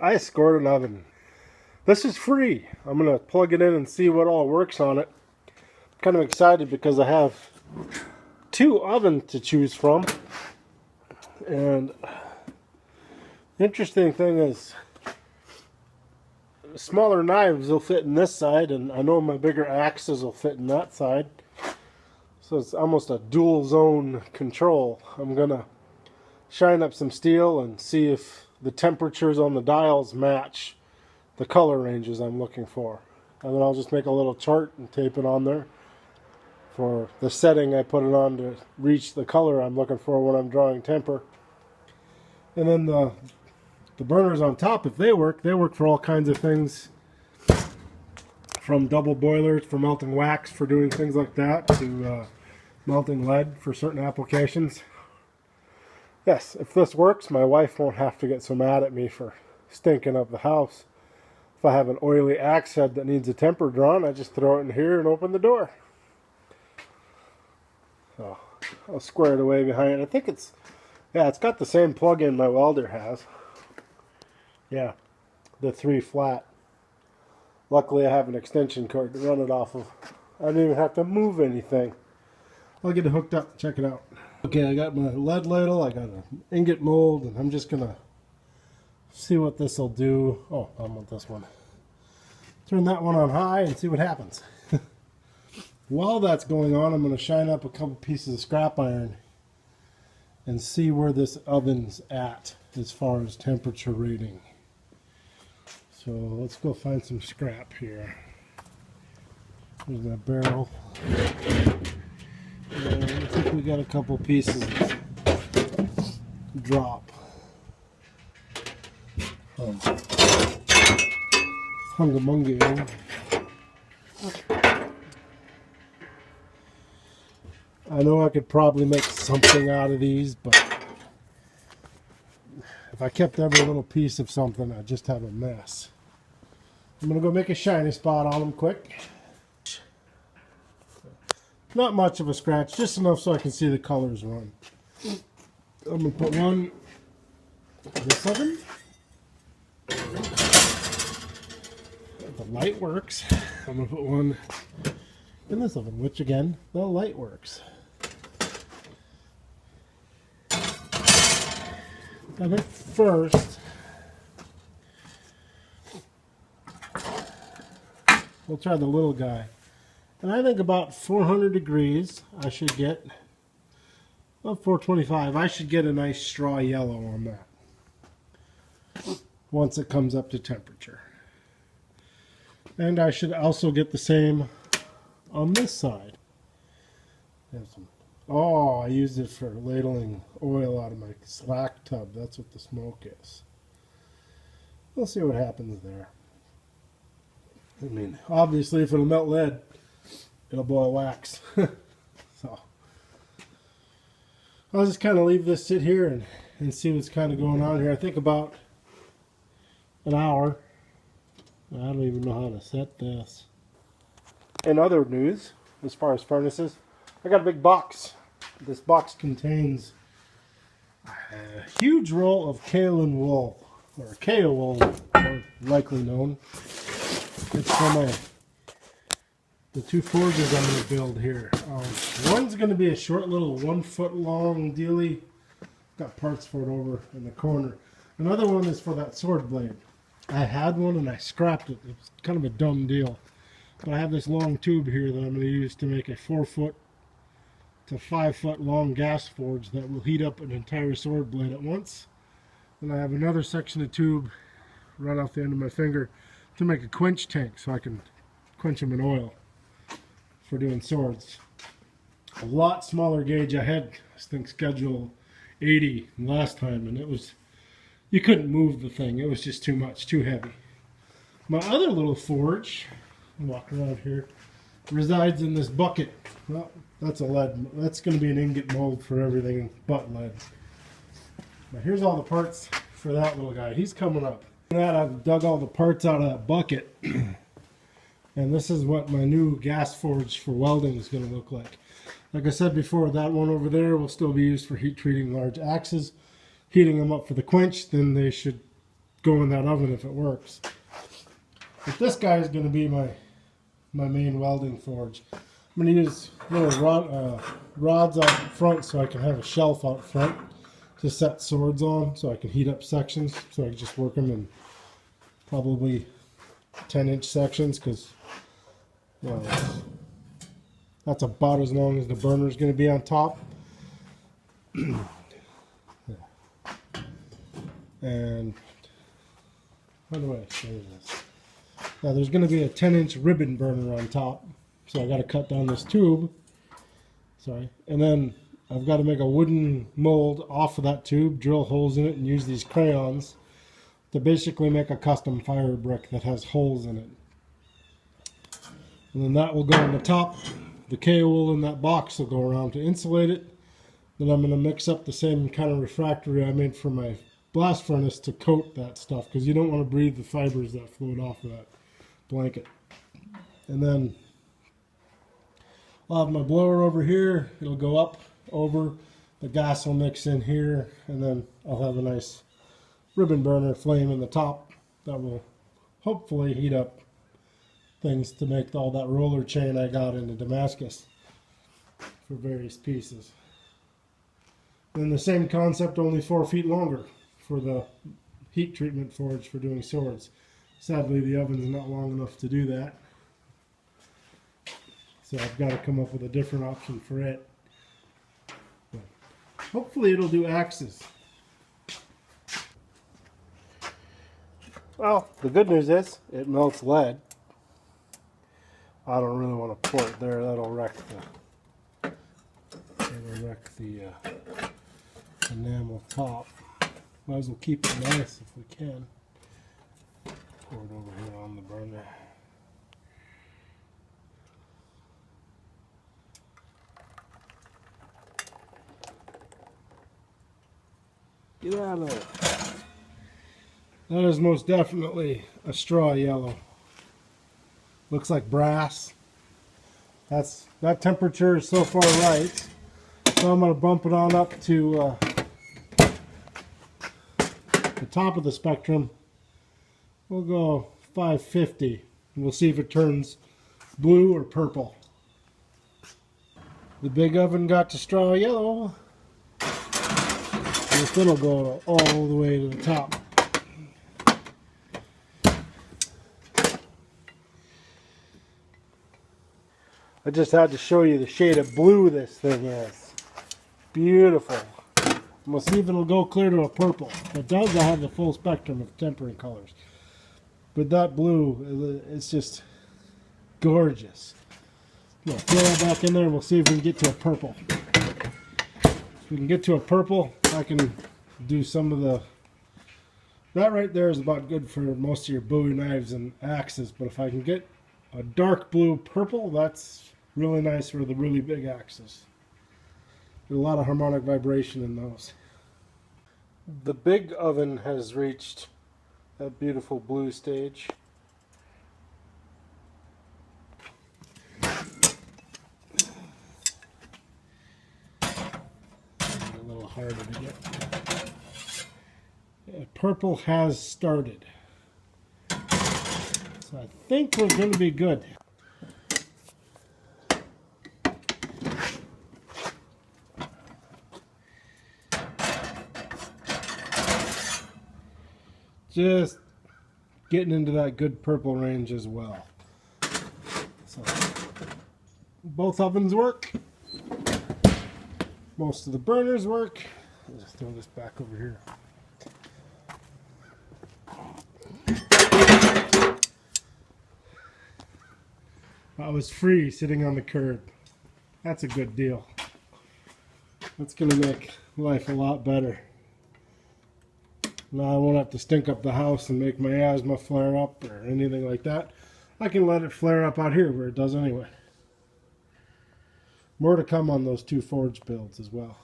I scored an oven. This is free. I'm going to plug it in and see what all works on it. I'm kind of excited because I have two ovens to choose from. And the interesting thing is, smaller knives will fit in this side, and I know my bigger axes will fit in that side. So it's almost a dual zone control. I'm going to shine up some steel and see if the temperatures on the dials match the color ranges I'm looking for. And then I'll just make a little chart and tape it on there for the setting I put it on to reach the color I'm looking for when I'm drawing temper. And then the burners on top, if they work for all kinds of things, from double boilers for melting wax for doing things like that to melting lead for certain applications. Yes, if this works, my wife won't have to get so mad at me for stinking up the house. If I have an oily axe head that needs a temper drawn, I just throw it in here and open the door. So I'll square it away behind it. I think it's got the same plug-in my welder has. Yeah, the 3 flat. Luckily I have an extension cord to run it off of. I don't even have to move anything. I'll get it hooked up and check it out. Okay, I got my lead ladle, I got an ingot mold, and I'm just gonna see what this will do. Oh, I want this one. Turn that one on high and see what happens. While that's going on, I'm gonna shine up a couple pieces of scrap iron and see where this oven's at as far as temperature rating. So let's go find some scrap here. There's my barrel. And I think we got a couple pieces drop. Hungamungo. I know I could probably make something out of these, but if I kept every little piece of something, I'd just have a mess. I'm going to go make a shiny spot on them quick. Not much of a scratch, just enough so I can see the colors run. I'm going to put one in this oven. The light works. I'm going to put one in this oven, which again, the light works. I think first, we'll try the little guy. And I think about 400 degrees, I should get, about 425, I should get a nice straw yellow on that once it comes up to temperature. And I should also get the same on this side. Oh, I used it for ladling oil out of my slack tub. That's what the smoke is. We'll see what happens there. I mean, obviously if it'll melt lead, it'll boil wax. So I'll just kind of leave this sit here and see what's kind of going on here. I think about an hour. I don't even know how to set this. In other news, as far as furnaces, I got a big box. This box contains a huge roll of kaolin wool, or KO wool, more likely known. It's from the two forges I'm going to build here. One's going to be a short little 1 foot long dealie. Got parts for it over in the corner. Another one is for that sword blade. I had one and I scrapped it. It's kind of a dumb deal. But I have this long tube here that I'm going to use to make a 4 foot to 5 foot long gas forge that will heat up an entire sword blade at once. And I have another section of tube right off the end of my finger to make a quench tank so I can quench them in oil for doing swords. A lot smaller gauge. I had, I think, schedule 80 last time, and it was, you couldn't move the thing. It was just too much, too heavy. My other little forge, walk around here, resides in this bucket. Well, that's a lead. That's going to be an ingot mold for everything but lead. Now here's all the parts for that little guy. He's coming up. That I've dug all the parts out of that bucket, and this is what my new gas forge for welding is going to look like. Like I said before, that one over there will still be used for heat treating large axes, heating them up for the quench. Then they should go in that oven if it works. But this guy is going to be my main welding forge. I'm going to use little rods out front so I can have a shelf out front to set swords on, so I can heat up sections, so I can just work them in probably 10-inch sections, because that's about as long as the burner is going to be on top. And how do I say this? Now there's going to be a 10-inch ribbon burner on top, so I got to cut down this tube. Sorry, and then I've got to make a wooden mold off of that tube, drill holes in it, and use these crayons to basically make a custom fire brick that has holes in it. And then that will go on the top. The K-wool in that box will go around to insulate it. Then I'm going to mix up the same kind of refractory I made for my blast furnace to coat that stuff, because you don't want to breathe the fibers that float off of that blanket. And then I'll have my blower over here. It'll go up over. The gas will mix in here, and then I'll have a nice ribbon burner flame in the top that will hopefully heat up things to make all that roller chain I got into Damascus for various pieces. Then the same concept, only 4 feet longer for the heat treatment forge for doing swords. Sadly, the oven's not long enough to do that, so I've got to come up with a different option for it. But hopefully it'll do axes. Well, the good news is it melts lead. I don't really want to pour it there. That'll wreck the enamel top. Might as well keep it nice if we can. Pour it over here on the burner. Get out of there. That is most definitely a straw yellow. Looks like brass. That temperature is so far right. So I'm going to bump it on up to the top of the spectrum. We'll go 550, and we'll see if it turns blue or purple. The big oven got to straw yellow. This one will go all the way to the top. I just had to show you the shade of blue this thing is. Beautiful. We'll see if it'll go clear to a purple. If it does, I'll have the full spectrum of tempering colors. But that blue, it's just gorgeous. Yeah, throw that back in there and we'll see if we can get to a purple. If we can get to a purple, I can do some of the... That right there is about good for most of your Bowie knives and axes, but if I can get a dark blue purple, that's really nice for the really big axes. There's a lot of harmonic vibration in those. The big oven has reached that beautiful blue stage. A little harder to get. Yeah, purple has started. So I think we're going to be good. Just getting into that good purple range as well. So both ovens work. Most of the burners work. I'll just throw this back over here. I was free sitting on the curb. That's a good deal. That's going to make life a lot better. Now I won't have to stink up the house and make my asthma flare up or anything like that. I can let it flare up out here where it does anyway. More to come on those two forge builds as well.